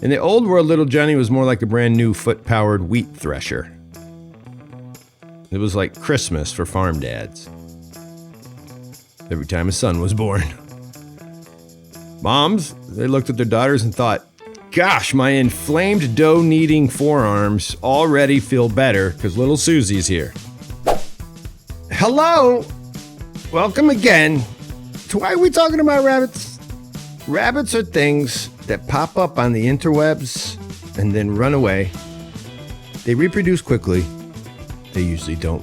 In the old world, little Johnny was more like a brand new foot-powered wheat thresher. It was like Christmas for farm dads. Every time a son was born. Moms, they looked at their daughters and thought, gosh, my inflamed dough-kneading forearms already feel better because little Susie's here. Hello! Welcome again to Why Are We Talking About Rabbits? Rabbits are things that pop up on the interwebs and then run away. They reproduce quickly. They usually don't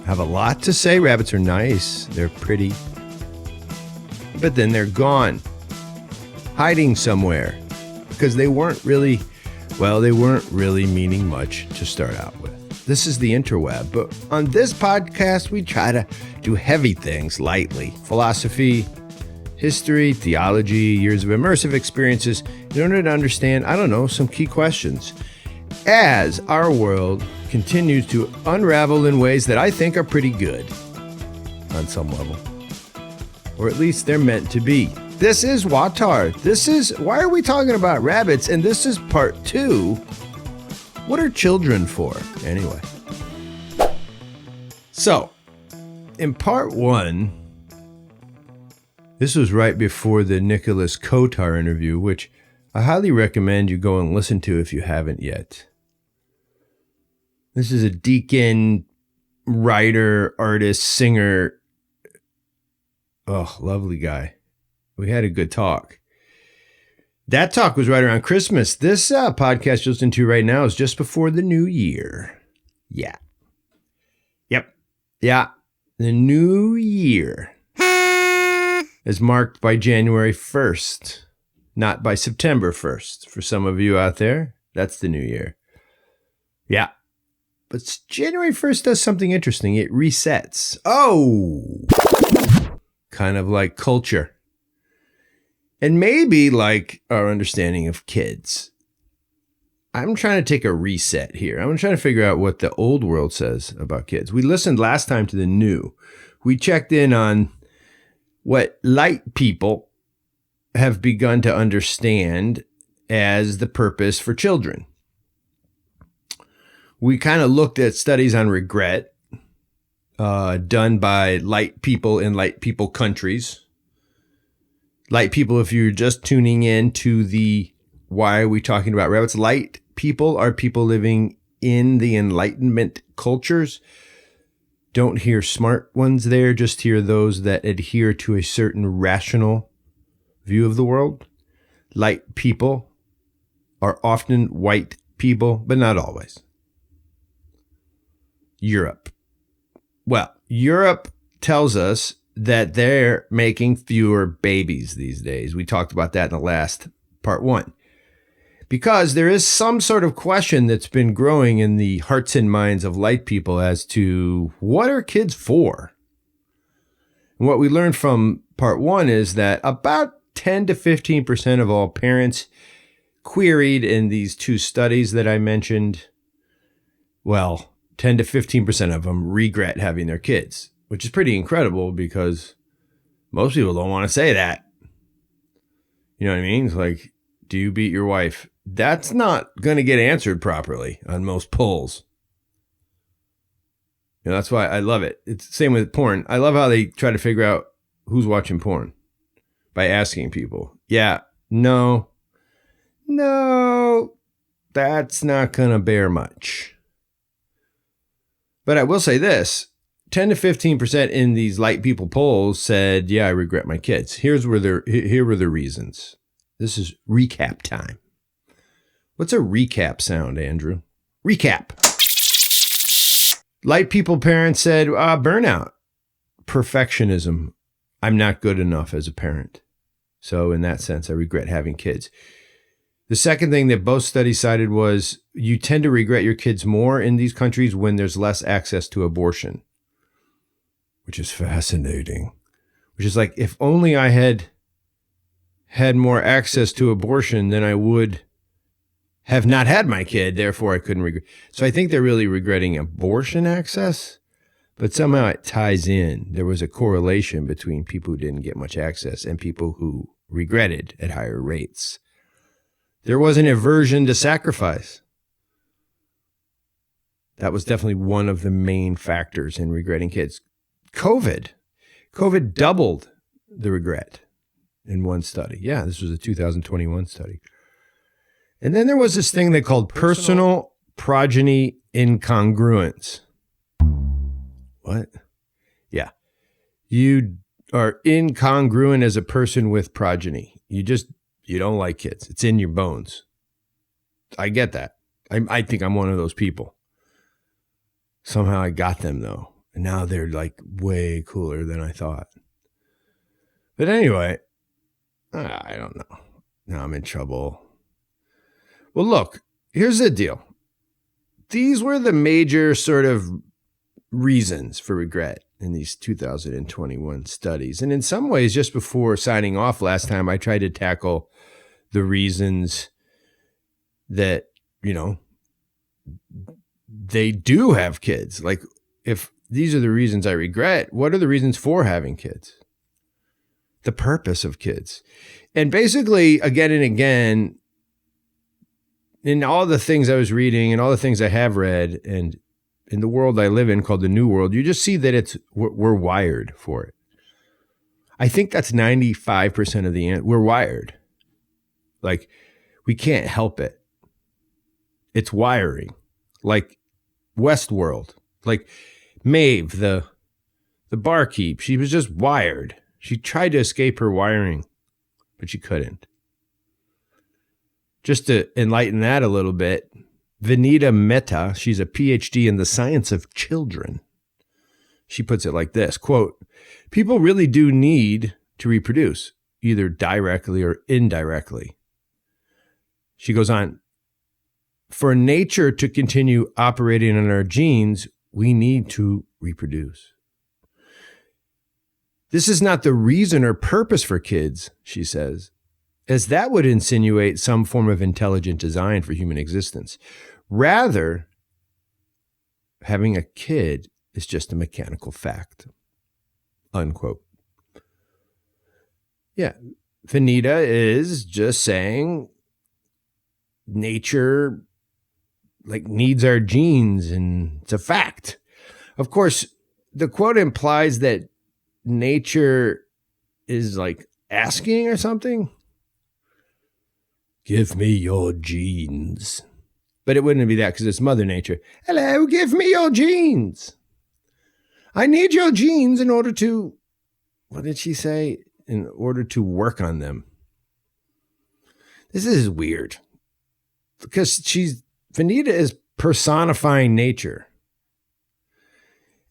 have a lot to say. Rabbits are nice. They're pretty. But then they're gone. Hiding somewhere. Because they weren't really meaning much to start out with. This is the interweb. But on this podcast, we try to do heavy things lightly. Philosophy, history, theology, years of immersive experiences in order to understand, some key questions. As our world continues to unravel in ways that I think are pretty good on some level. Or at least they're meant to be. This is WAWTAR. This is Why Are We Talking About Rabbits? And this is part 2. What are children for? Anyway. So, in part 1, this was right before the Nicholas Kotar interview, which I highly recommend you go and listen to if you haven't yet. This is a deacon, writer, artist, singer. Oh, lovely guy. We had a good talk. That talk was right around Christmas. This podcast you're listening to right now is just before the new year. Yeah. Yep. Yeah. The new year is marked by January 1st, not by September 1st. For some of you out there, that's the new year. Yeah. But January 1st does something interesting. It resets. Oh! Kind of like culture. And maybe like our understanding of kids. I'm trying to take a reset here. I'm trying to figure out what the old world says about kids. We listened last time to the new. We checked in on what light people have begun to understand as the purpose for children. We kind of looked at studies on regret done by light people in light people countries. Light people, if you're just tuning in to the Why Are We Talking About Rabbits? Light people are people living in the Enlightenment cultures. Don't hear smart ones there, just hear those that adhere to a certain rational view of the world. Light people are often white people, but not always. Europe. Well, Europe tells us that they're making fewer babies these days. We talked about that in the last part 1. Because there is some sort of question that's been growing in the hearts and minds of light people as to what are kids for? And what we learned from part 1 is that about 10 to 15% of all parents queried in these 2 studies that I mentioned, 10 to 15% of them regret having their kids, which is pretty incredible because most people don't want to say that. You know what I mean? It's like, do you beat your wife? That's not going to get answered properly on most polls. That's why I love it. It's the same with porn. I love how they try to figure out who's watching porn by asking people. Yeah, no, that's not going to bear much. But I will say this, 10 to 15% in these light people polls said, yeah, I regret my kids. Here were the reasons. This is recap time. What's a recap sound, Andrew? Recap. Light people parents said, burnout, perfectionism. I'm not good enough as a parent. So in that sense, I regret having kids. The second thing that both studies cited was you tend to regret your kids more in these countries when there's less access to abortion, which is fascinating. Which is like, if only I had more access to abortion, then I would have not had my kid. Therefore, I couldn't regret. So I think they're really regretting abortion access, but somehow it ties in. There was a correlation between people who didn't get much access and people who regretted at higher rates. There was an aversion to sacrifice. That was definitely one of the main factors in regretting kids. COVID doubled the regret in one study. Yeah, this was a 2021 study. And then there was this thing they called personal progeny incongruence. What? Yeah. You are incongruent as a person with progeny. You don't like kids. It's in your bones. I get that. I think I'm one of those people. Somehow I got them though. And now they're like way cooler than I thought. But anyway, I don't know. Now I'm in trouble. Well, look, here's the deal. These were the major sort of reasons for regret in these 2021 studies. And in some ways, just before signing off last time, I tried to tackle the reasons that, they do have kids. Like, if these are the reasons I regret, what are the reasons for having kids? The purpose of kids. And basically, again and again, in all the things I was reading and all the things I have read, and in the world I live in called the New World, you just see that we're wired for it. I think that's 95% of the we're wired. Like, we can't help it. It's wiring. Like Westworld. Like Maeve, the barkeep, she was just wired. She tried to escape her wiring, but she couldn't. Just to enlighten that a little bit, Vinita Mehta, she's a PhD in the science of children. She puts it like this, quote, "People really do need to reproduce, either directly or indirectly." She goes on, "For nature to continue operating on our genes, we need to reproduce. This is not the reason or purpose for kids," she says, as that would insinuate some form of intelligent design for human existence. Rather, having a kid is just a mechanical fact, unquote. Yeah, Vanita is just saying nature needs our genes, and it's a fact. Of course, the quote implies that nature is asking or something. Give me your genes. But it wouldn't be that, because it's Mother Nature. Hello, give me your genes. I need your genes in order to, what did she say? In order to work on them. This is weird. Because Vanita is personifying nature.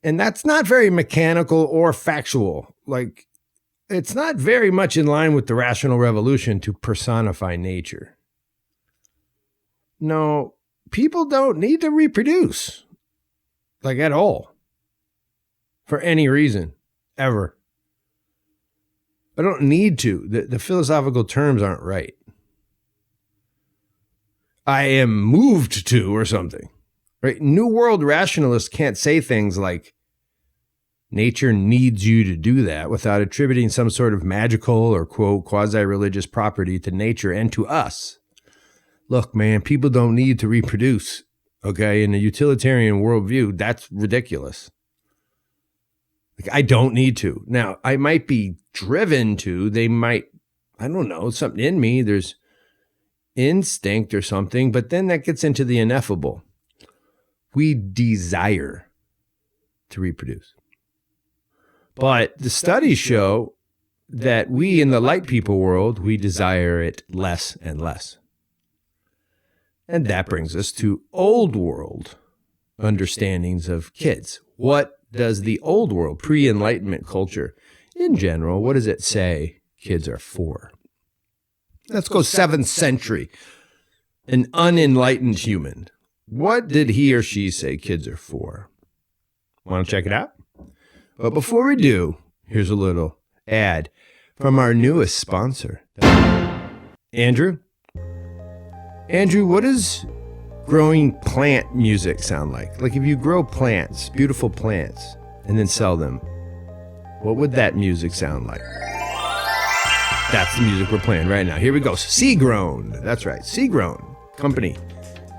And that's not very mechanical or factual. It's not very much in line with the rational revolution to personify nature. No, people don't need to reproduce. At all. For any reason. Ever. I don't need to. The philosophical terms aren't right. I am moved to or something. Right? New World rationalists can't say things like, nature needs you to do that, without attributing some sort of magical or, quote, quasi-religious property to nature and to us. Look, man, people don't need to reproduce, okay? In a utilitarian worldview, that's ridiculous. I don't need to. Now, I might be driven to, I don't know, something in me, there's instinct or something, but then that gets into the ineffable. We desire to reproduce. But the studies show that we in the light people world, we desire it less and less. And that brings us to old world understandings of kids. What does the old world, pre-enlightenment culture in general, what does it say kids are for? Let's go 7th century. An unenlightened human. What did he or she say kids are for? Want to check it out? But before we do, here's a little ad from our newest sponsor. Andrew? Andrew, what does growing plant music sound like? If you grow plants, beautiful plants, and then sell them, what would that music sound like? That's the music we're playing right now. Here we go. Seagrown. That's right. Seagrown Company.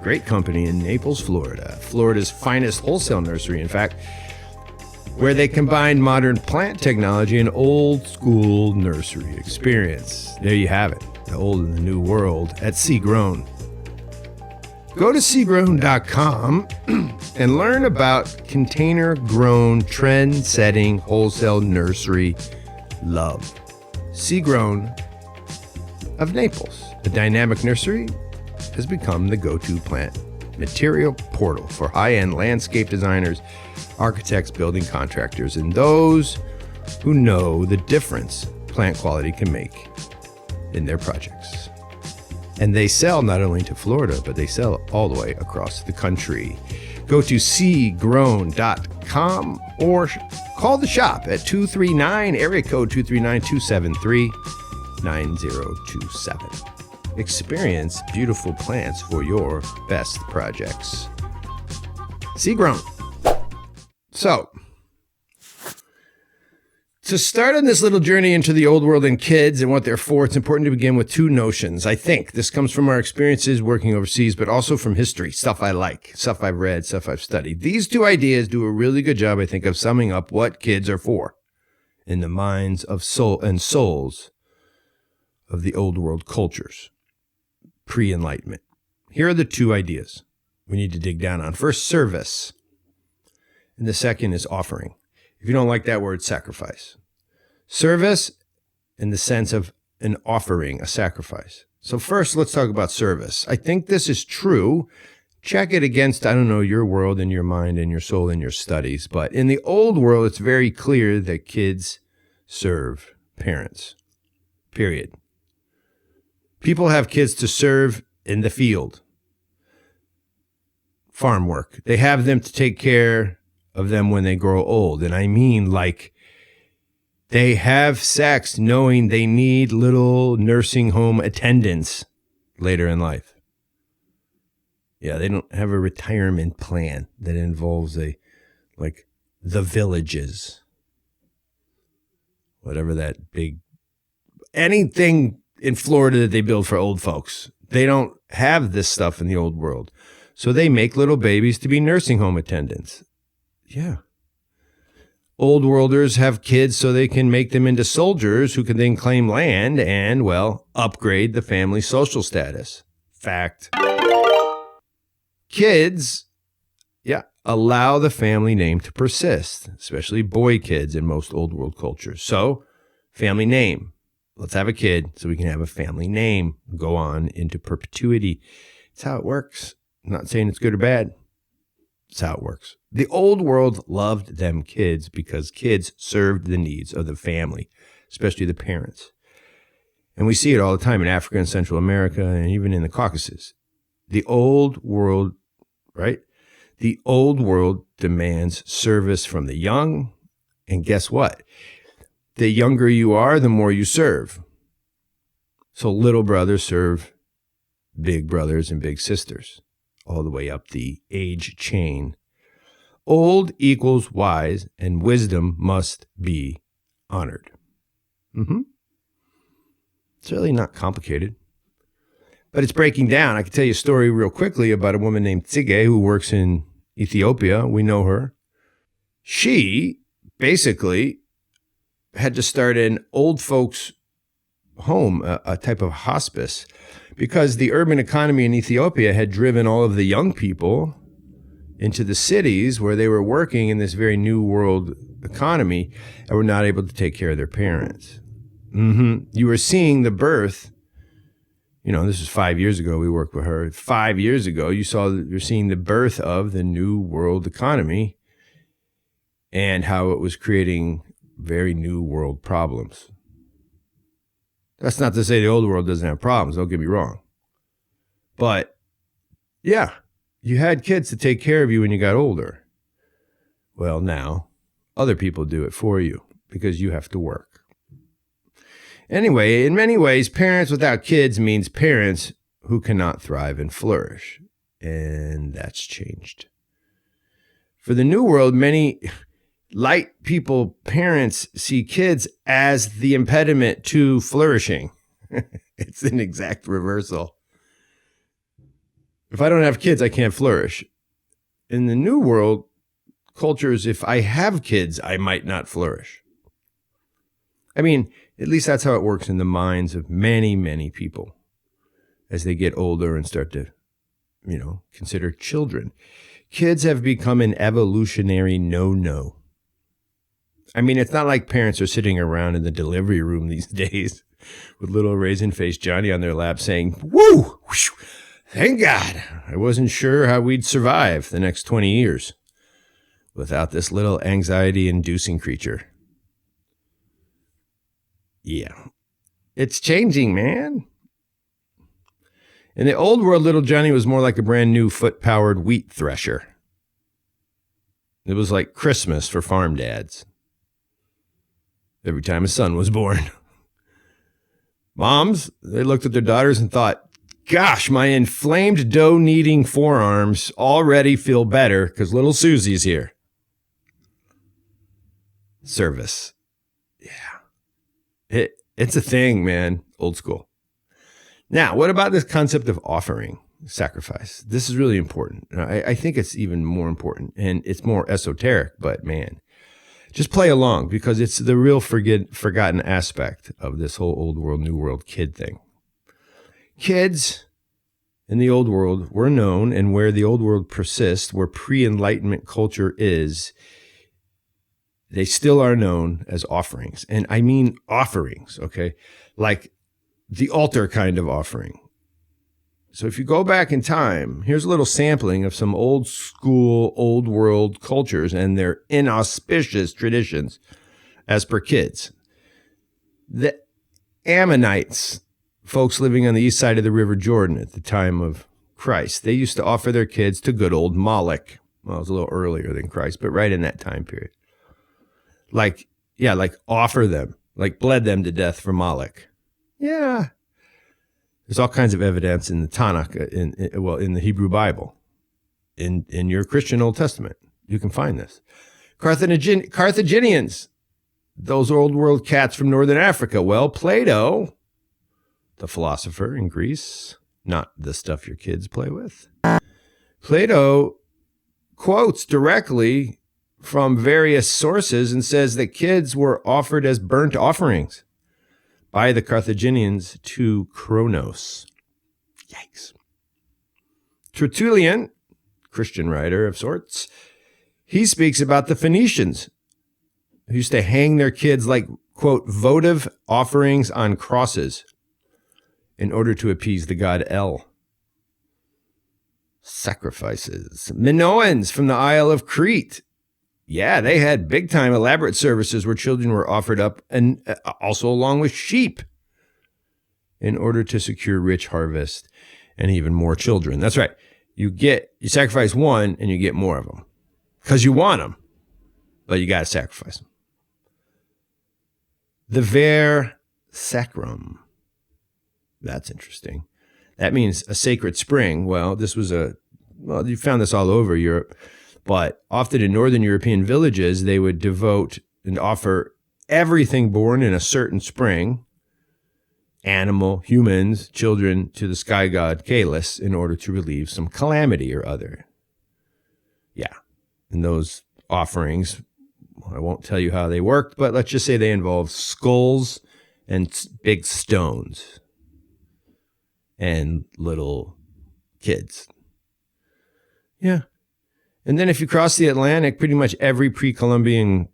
Great company in Naples, Florida. Florida's finest wholesale nursery, in fact, where they combine modern plant technology and old school nursery experience. There you have it. The old and the new world at Seagrown. Go to seagrown.com and learn about container-grown, trend-setting wholesale nursery love. Seagrown of Naples, the dynamic nursery, has become the go-to plant material portal for high-end landscape designers, architects, building contractors, and those who know the difference plant quality can make in their projects. And they sell not only to Florida, but they sell all the way across the country. Go to seagrown.com or call the shop at 239, area code 239-273-9027. Experience beautiful plants for your best projects. Seagrown. So, to start on this little journey into the old world and kids and what they're for, it's important to begin with two notions. I think this comes from our experiences working overseas, but also from history, stuff I like, stuff I've read, stuff I've studied. These two ideas do a really good job, I think, of summing up what kids are for in the minds of soul and souls of the old world cultures, pre-Enlightenment. Here are the two ideas we need to dig down on. First, service, and the second is offering. If you don't like that word, sacrifice. Service in the sense of an offering, a sacrifice. So first, let's talk about service. I think this is true. Check it against, I don't know, your world and your mind and your soul and your studies. But in the old world, it's very clear that kids serve parents, period. People have kids to serve in the field, farm work. They have them to take care of them when they grow old. And I mean, like, they have sex knowing they need little nursing home attendants later in life. Yeah, they don't have a retirement plan that involves the Villages. Whatever that big, anything in Florida that they build for old folks. They don't have this stuff in the old world. So they make little babies to be nursing home attendants. Yeah. Old worlders have kids so they can make them into soldiers who can then claim land and, well, upgrade the family social status. Fact. Kids, allow the family name to persist, especially boy kids in most old world cultures. So, family name. Let's have a kid so we can have a family name. Go on into perpetuity. It's how it works. I'm not saying it's good or bad. It's how it works. The old world loved them kids because kids served the needs of the family, especially the parents. And we see it all the time in Africa and Central America and even in the Caucasus. The old world, right? The old world demands service from the young. And guess what? The younger you are, the more you serve. So little brothers serve big brothers and big sisters, all the way up the age chain. Old equals wise, and wisdom must be honored. It's really not complicated, but it's breaking down. I can tell you a story real quickly about a woman named Tsige who works in Ethiopia. We know her. She basically had to start an old folks' home, a type of hospice, because the urban economy in Ethiopia had driven all of the young people into the cities where they were working in this very new world economy and were not able to take care of their parents. You were seeing the birth. This was 5 years ago. We worked with her. 5 years ago, you're seeing the birth of the new world economy and how it was creating very new world problems. That's not to say the old world doesn't have problems. Don't get me wrong. But, yeah, you had kids to take care of you when you got older. Well, now, other people do it for you because you have to work. Anyway, in many ways, parents without kids means parents who cannot thrive and flourish. And that's changed. For the new world, many light people, parents see kids as the impediment to flourishing. It's an exact reversal. If I don't have kids, I can't flourish. In the New World cultures, if I have kids, I might not flourish. I mean, at least that's how it works in the minds of many, many people as they get older and start to, consider children. Kids have become an evolutionary no-no. I mean, it's not like parents are sitting around in the delivery room these days with little raisin-faced Johnny on their lap saying, woo, whoosh, thank God. I wasn't sure how we'd survive the next 20 years without this little anxiety-inducing creature. Yeah, it's changing, man. In the old world, little Johnny was more like a brand new foot-powered wheat thresher. It was like Christmas for farm dads. Every time a son was born. Moms, they looked at their daughters and thought, gosh, my inflamed dough-kneading forearms already feel better because little Susie's here. Service. Yeah. It's a thing, man. Old school. Now, what about this concept of offering sacrifice? This is really important. I think it's even more important, and it's more esoteric, but man, just play along because it's the real forgotten aspect of this whole old world, new world kid thing. Kids in the old world were known, and where the old world persists, where pre-enlightenment culture is, they still are known as offerings. And I mean offerings, okay? Like the altar kind of offering. So if you go back in time, here's a little sampling of some old school, old world cultures and their inauspicious traditions as per kids. The Ammonites, folks living on the east side of the River Jordan at the time of Christ, they used to offer their kids to good old Moloch. Well, it was a little earlier than Christ, but right in that time period. Like offer them, like bled them to death for Moloch. Yeah. There's all kinds of evidence in the Tanakh, in the Hebrew Bible, in your Christian Old Testament. You can find this. Carthaginians, those old world cats from northern Africa. Well, Plato, the philosopher in Greece, not the stuff your kids play with. Plato quotes directly from various sources and says that kids were offered as burnt offerings by the Carthaginians to Kronos. Yikes. Tertullian, Christian writer of sorts, he speaks about the Phoenicians who used to hang their kids like, quote, votive offerings on crosses in order to appease the god El. Sacrifices. Minoans from the Isle of Crete. Yeah, they had big-time elaborate services where children were offered up, and also along with sheep, in order to secure rich harvest and even more children. That's right. You sacrifice one and you get more of them because you want them, but you got to sacrifice them. The Ver Sacrum. That's interesting. That means a sacred spring. Well, you found this all over Europe. But often in northern European villages, they would devote and offer everything born in a certain spring, animal, humans, children, to the sky god Caelus in order to relieve some calamity or other. Yeah. And those offerings, I won't tell you how they worked, but let's just say they involved skulls and big stones and little kids. Yeah. And then if you cross the Atlantic, pretty much every pre-Columbian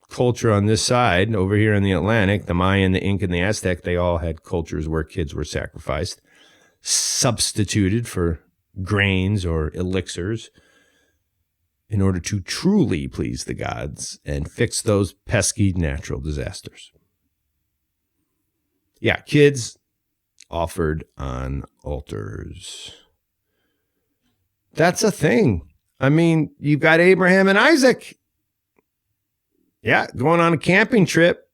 culture on this side, over here in the Atlantic, the Mayan, the Inca, and the Aztec, they all had cultures where kids were sacrificed, substituted for grains or elixirs in order to truly please the gods and fix those pesky natural disasters. Yeah, kids offered on altars. That's a thing. I mean, you've got Abraham and Isaac. Yeah, going on a camping trip.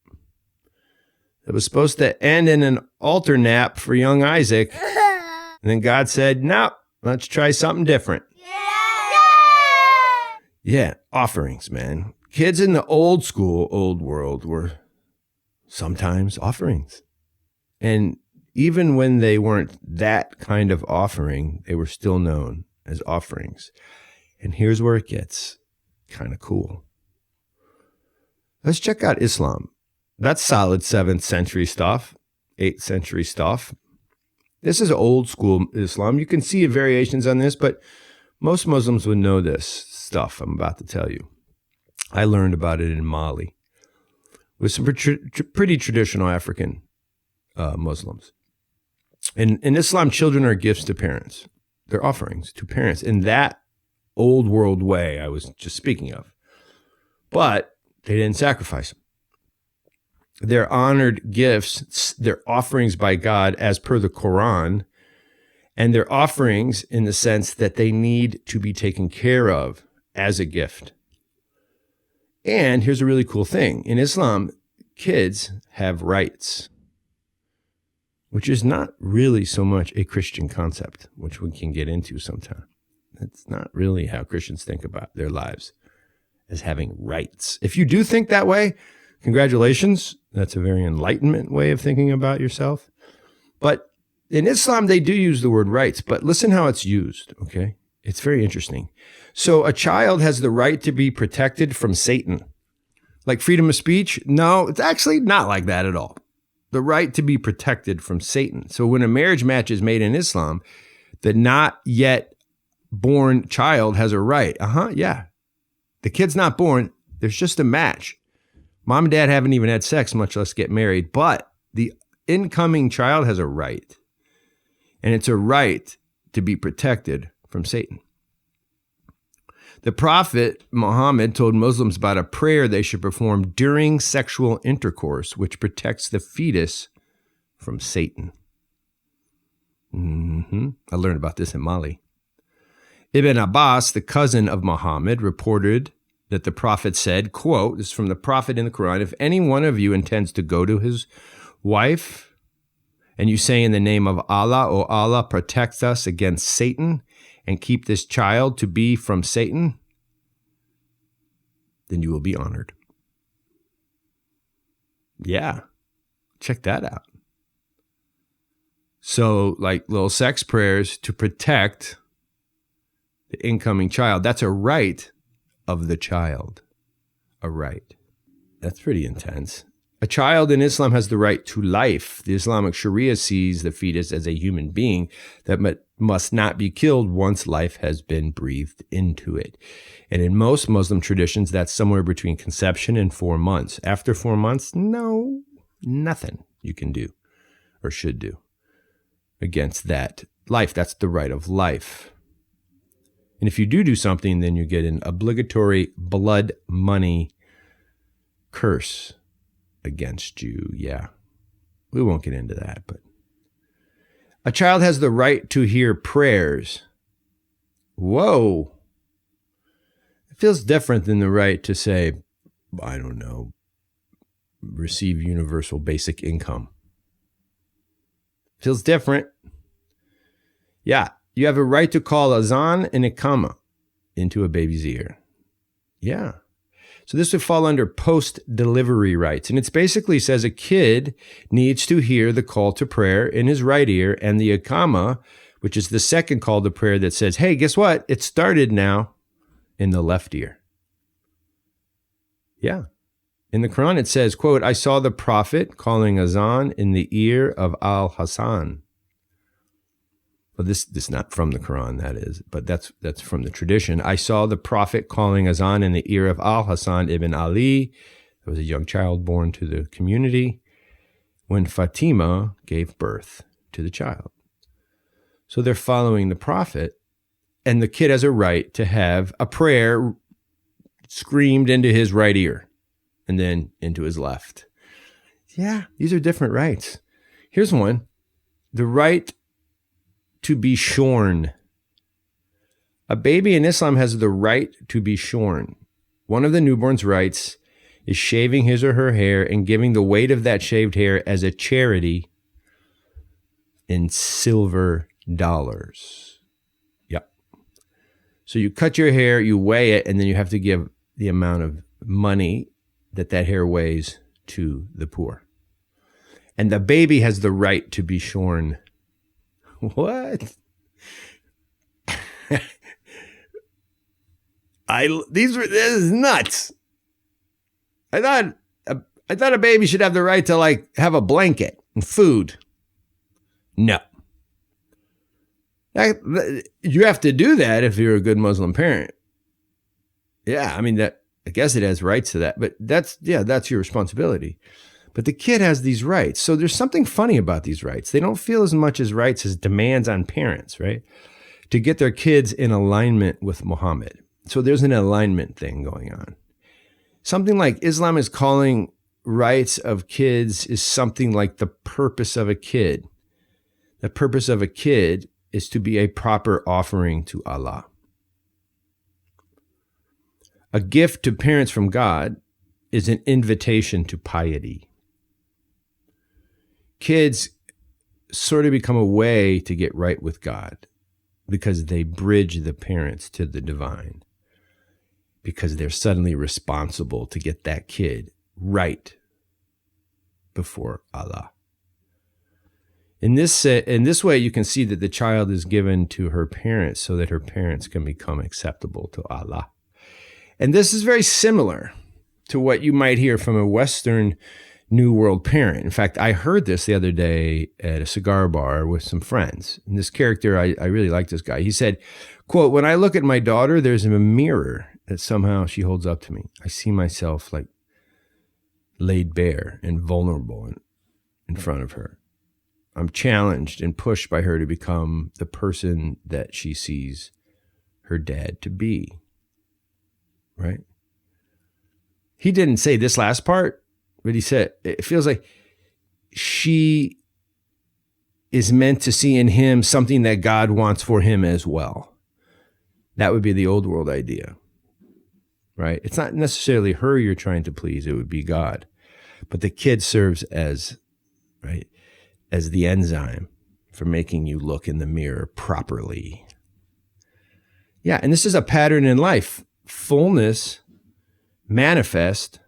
It was supposed to end in an altar nap for young Isaac. And then God said, no, let's try something different. Yeah, offerings, man. Kids in the old school, old world were sometimes offerings. And even when they weren't that kind of offering, they were still known as offerings. And here's where it gets kind of cool. Let's check out Islam. That's solid 7th century stuff, 8th century stuff. This is old school Islam. You can see variations on this, but most Muslims would know this stuff I'm about to tell you. I learned about it in Mali with some pretty traditional African Muslims. In Islam, children are gifts to parents. They're offerings to parents in that old world way I was just speaking of. But they didn't sacrifice them. They're honored gifts. They're offerings by God as per the Quran. And they're offerings in the sense that they need to be taken care of as a gift. And here's a really cool thing. In Islam, kids have rights, which is not really so much a Christian concept, which we can get into sometime. That's not really how Christians think about their lives, as having rights. If you do think that way, congratulations. That's a very enlightenment way of thinking about yourself. But in Islam, they do use the word rights, but listen how it's used, okay? It's very interesting. So a child has the right to be protected from Satan. Like freedom of speech? No, it's actually not like that at all. The right to be protected from Satan. So when a marriage match is made in Islam, the not yet born child has a right. Yeah. The kid's not born. There's just a match. Mom and dad haven't even had sex, much less get married. But the incoming child has a right. And it's a right to be protected from Satan. The Prophet Muhammad told Muslims about a prayer they should perform during sexual intercourse, which protects the fetus from Satan. I learned about this in Mali. Ibn Abbas, the cousin of Muhammad, reported that the Prophet said, quote, this is from the Prophet in the Quran, if any one of you intends to go to his wife and you say in the name of Allah, O Allah, protect us against Satan and keep this child to be from Satan, then you will be honored. Yeah, check that out. So like little sex prayers to protect the incoming child. That's a right of the child. A right. That's pretty intense. A child in Islam has the right to life. The Islamic Sharia sees the fetus as a human being that must not be killed once life has been breathed into it. And in most Muslim traditions, that's somewhere between conception and 4 months. After 4 months, no, nothing you can do or should do against that life. That's the right of life. And if you do something, then you get an obligatory blood money curse against you. Yeah, we won't get into that, but a child has the right to hear prayers. Whoa. It feels different than the right to say, I don't know, receive universal basic income. Feels different. Yeah, you have a right to call azan and iqama into a baby's ear. Yeah. So this would fall under post-delivery rights. And it basically says a kid needs to hear the call to prayer in his right ear and the iqama, which is the second call to prayer that says, hey, guess what? It started now, in the left ear. Yeah. In the Quran, it says, quote, I saw the Prophet calling azan in the ear of Al-Hassan. Well, this is not from the Quran, that is, but that's from the tradition. I saw the Prophet calling azan in the ear of Al-Hassan ibn Ali. There was a young child born to the community when Fatima gave birth to the child. So they're following the Prophet, and the kid has a right to have a prayer screamed into his right ear and then into his left. Yeah, these are different rights. Here's one. The right to be shorn. A baby in Islam has the right to be shorn. One of the newborn's rights is shaving his or her hair and giving the weight of that shaved hair as a charity in silver dollars. Yep. So you cut your hair, you weigh it, and then you have to give the amount of money that hair weighs to the poor. And the baby has the right to be shorn. What? This is nuts. I thought a baby should have the right to like have a blanket and food. No. You have to do that if you're a good Muslim parent. Yeah, I mean I guess it has rights to that, but that's your responsibility. But the kid has these rights. So there's something funny about these rights. They don't feel as much as rights as demands on parents, right? To get their kids in alignment with Muhammad. So there's an alignment thing going on. Something like Islam is calling rights of kids is something like the purpose of a kid. The purpose of a kid is to be a proper offering to Allah. A gift to parents from God is an invitation to piety. Kids sort of become a way to get right with God because they bridge the parents to the divine, because they're suddenly responsible to get that kid right before Allah. In this way, you can see that the child is given to her parents so that her parents can become acceptable to Allah. And this is very similar to what you might hear from a Western New World parent. In fact, I heard this the other day at a cigar bar with some friends. And this character, I really like this guy. He said, quote, "When I look at my daughter, there's a mirror that somehow she holds up to me. I see myself like laid bare and vulnerable in front of her. I'm challenged and pushed by her to become the person that she sees her dad to be." Right? He didn't say this last part, but he said it feels like she is meant to see in him something that God wants for him as well. That would be the old world idea. Right? It's not necessarily her you're trying to please, it would be God. But the kid serves as, right, as the enzyme for making you look in the mirror properly. Yeah, and this is a pattern in life. Fullness manifests,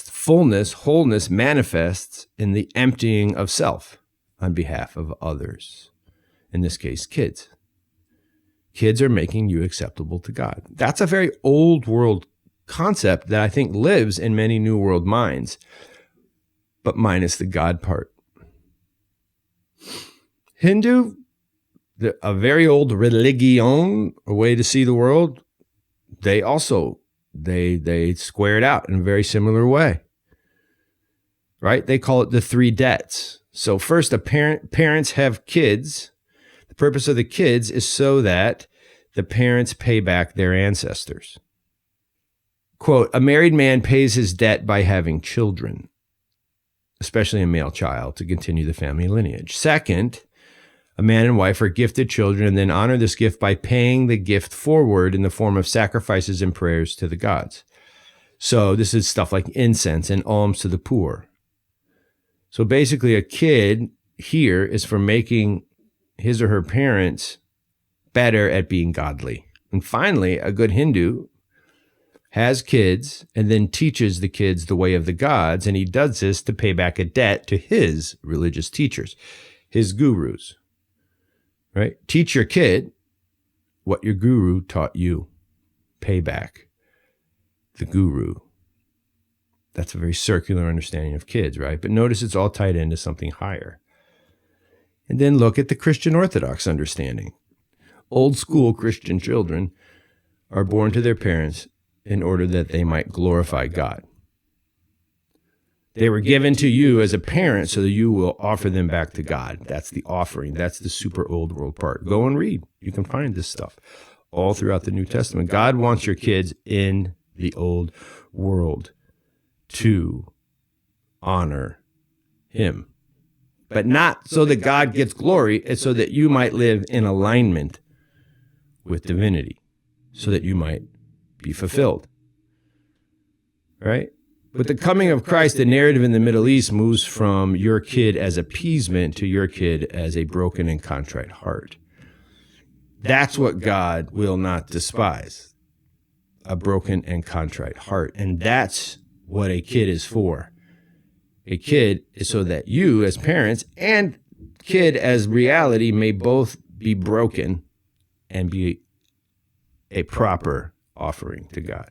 fullness, wholeness manifests in the emptying of self on behalf of others. In this case, kids. Kids are making you acceptable to God. That's a very old world concept that I think lives in many New World minds, but minus the God part. Hindu, a very old religion, a way to see the world, they square it out in a very similar way, right? They call it the three debts. So first, parents have kids. The purpose of the kids is so that the parents pay back their ancestors. Quote, "A married man pays his debt by having children, especially a male child, to continue the family lineage. Second, a man and wife are gifted children and then honor this gift by paying the gift forward in the form of sacrifices and prayers to the gods." So this is stuff like incense and alms to the poor. So basically a kid here is for making his or her parents better at being godly. And finally, a good Hindu has kids and then teaches the kids the way of the gods, and he does this to pay back a debt to his religious teachers, his gurus. Right? Teach your kid what your guru taught you. Pay back the guru. That's a very circular understanding of kids, right? But notice it's all tied into something higher. And then look at the Christian Orthodox understanding. Old school Christian children are born to their parents in order that they might glorify God. They were given to you as a parent so that you will offer them back to God. That's the offering. That's the super old world part. Go and read. You can find this stuff all throughout the New Testament. God wants your kids in the old world to honor him. But not so that God gets glory. It's so that you might live in alignment with divinity, so that you might be fulfilled. Right? With the coming of Christ, the narrative in the Middle East moves from your kid as appeasement to your kid as a broken and contrite heart. That's what God will not despise. a broken and contrite heart. And that's what a kid is for. A kid is so that you as parents and kid as reality may both be broken and be a proper offering to God.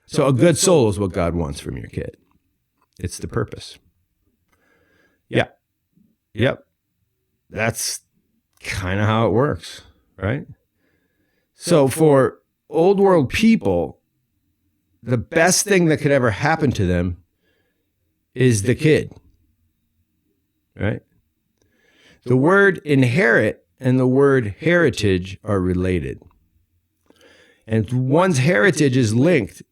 So a good soul is what God wants from your kid. It's the purpose. Yeah. Yep. That's kind of how it works, right? So for old world people, the best thing that could ever happen to them is the kid, right? The word inherit and the word heritage are related. And one's heritage is linked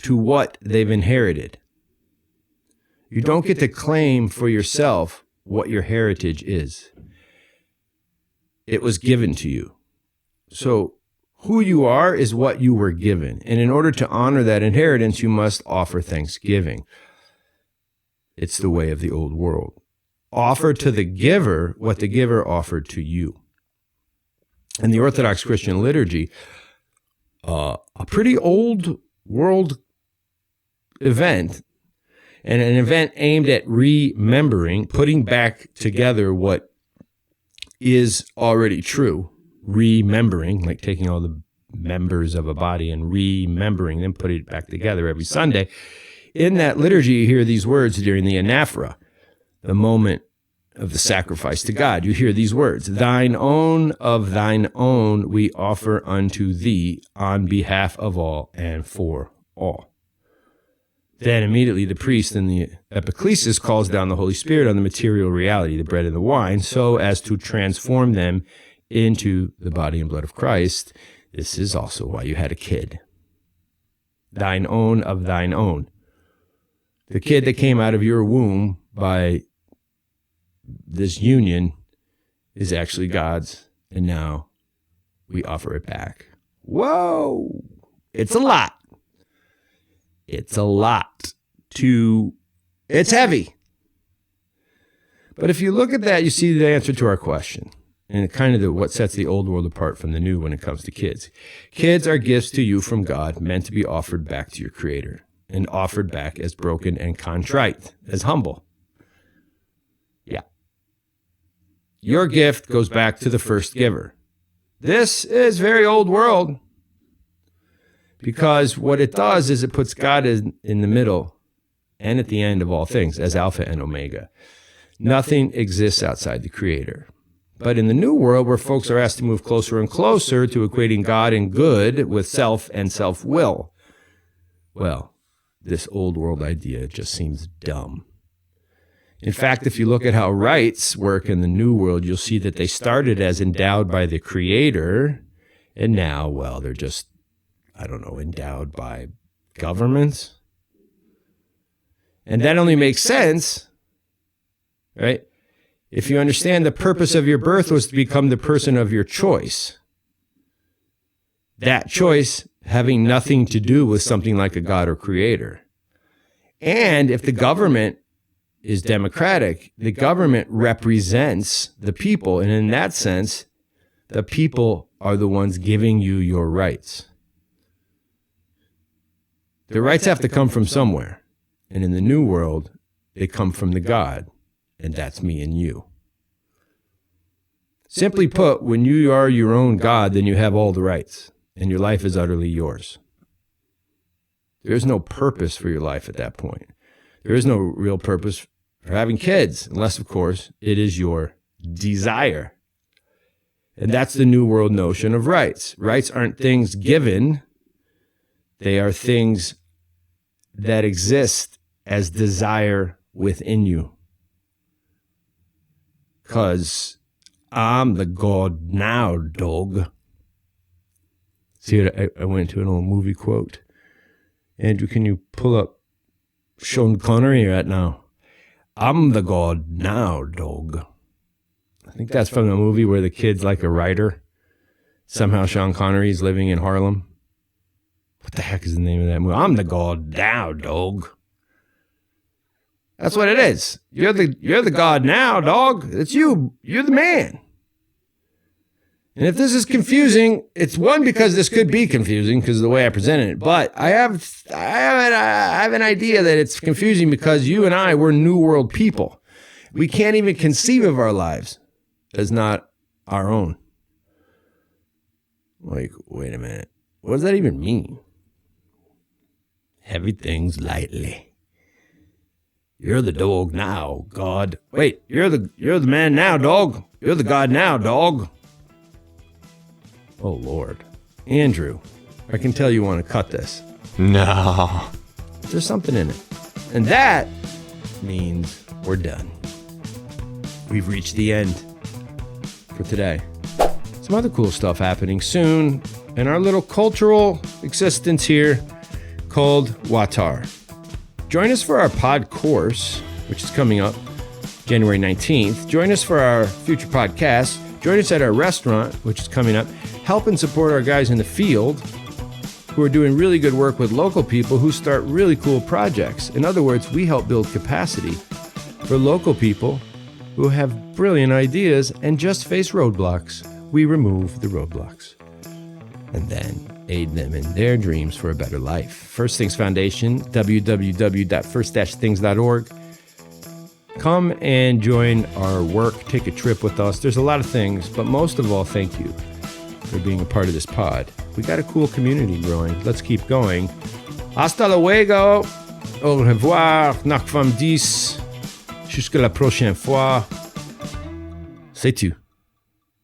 to what they've inherited. You don't get to claim for yourself what your heritage is. It was given to you. So who you are is what you were given. And in order to honor that inheritance, you must offer thanksgiving. It's the way of the old world. Offer to the giver what the giver offered to you. In the Orthodox Christian liturgy, a pretty old world event, and an event aimed at remembering, putting back together what is already true, remembering, like taking all the members of a body and remembering them, putting it back together every Sunday. In that liturgy, you hear these words during the anaphora, the moment of the sacrifice to God. You hear these words, thine own of thine own we offer unto thee on behalf of all and for all. Then immediately the priest in the epiclesis calls down the Holy Spirit on the material reality, the bread and the wine, so as to transform them into the body and blood of Christ. This is also why you had a kid. Thine own of thine own. The kid that came out of your womb by this union is actually God's, and now we offer it back. Whoa! It's a lot. It's a lot it's heavy. But if you look at that, you see the answer to our question. And kind of what sets the old world apart from the new when it comes to kids. Kids are gifts to you from God, meant to be offered back to your Creator, and offered back as broken and contrite, as humble. Yeah. Your gift goes back to the first giver. This is very old world, because what it does is it puts God in the middle and at the end of all things as Alpha and Omega. Nothing exists outside the Creator. But in the new world, where folks are asked to move closer and closer to equating God and good with self and self-will, well, this old world idea just seems dumb. In fact, if you look at how rights work in the new world, you'll see that they started as endowed by the Creator, and now, well, they're just, endowed by governments. And that only makes sense, right? If you understand the purpose of your birth was to become the person of your choice. That choice having nothing to do with something like a God or Creator. And if the government is democratic, the government represents the people. And in that sense, the people are the ones giving you your rights. The rights have to come from somewhere. And in the new world, they come from the God. And that's me and you. Simply put, when you are your own God, then you have all the rights. And your life is utterly yours. There is no purpose for your life at that point. There is no real purpose for having kids, unless, of course, it is your desire. And that's the New World notion of rights. Rights aren't things given. They are things that exist as desire within you. Because I'm the God now, dog. See, I went to an old movie quote. Andrew, can you pull up Sean Connery right now? I'm the God now, dog. I think that's from the movie where the kid's like a writer. Somehow Sean Connery's living in Harlem. What the heck is the name of that movie? I'm the God now, dog. That's what it is. You're the God now, dog. It's you. You're the man. And if this is confusing, it's one, because this could be confusing because of the way I presented it. But I have an idea that it's confusing because you and I, we're New World people. We can't even conceive of our lives as not our own. Like, wait a minute. What does that even mean? Heavy things lightly. You're the dog now, God. Wait, you're the man now, dog. You're the God now, dog. Oh, Lord. Andrew, I can tell you want to cut this. No. There's something in it. And that means we're done. We've reached the end for today. Some other cool stuff happening soon in our little cultural existence here called WAWTAR. Join us for our pod course, which is coming up January 19th. Join us for our future podcast. Join us at our restaurant, which is coming up. Help and support our guys in the field who are doing really good work with local people who start really cool projects. In other words, we help build capacity for local people who have brilliant ideas and just face roadblocks. We remove the roadblocks and then aid them in their dreams for a better life. First Things Foundation, www.first-things.org. Come and join our work. Take a trip with us. There's a lot of things, but most of all, thank you for being a part of this pod. We got a cool community growing. Let's keep going. Hasta luego. Au revoir. Nach fam 10. Jusqu'à la prochaine fois. C'est tout.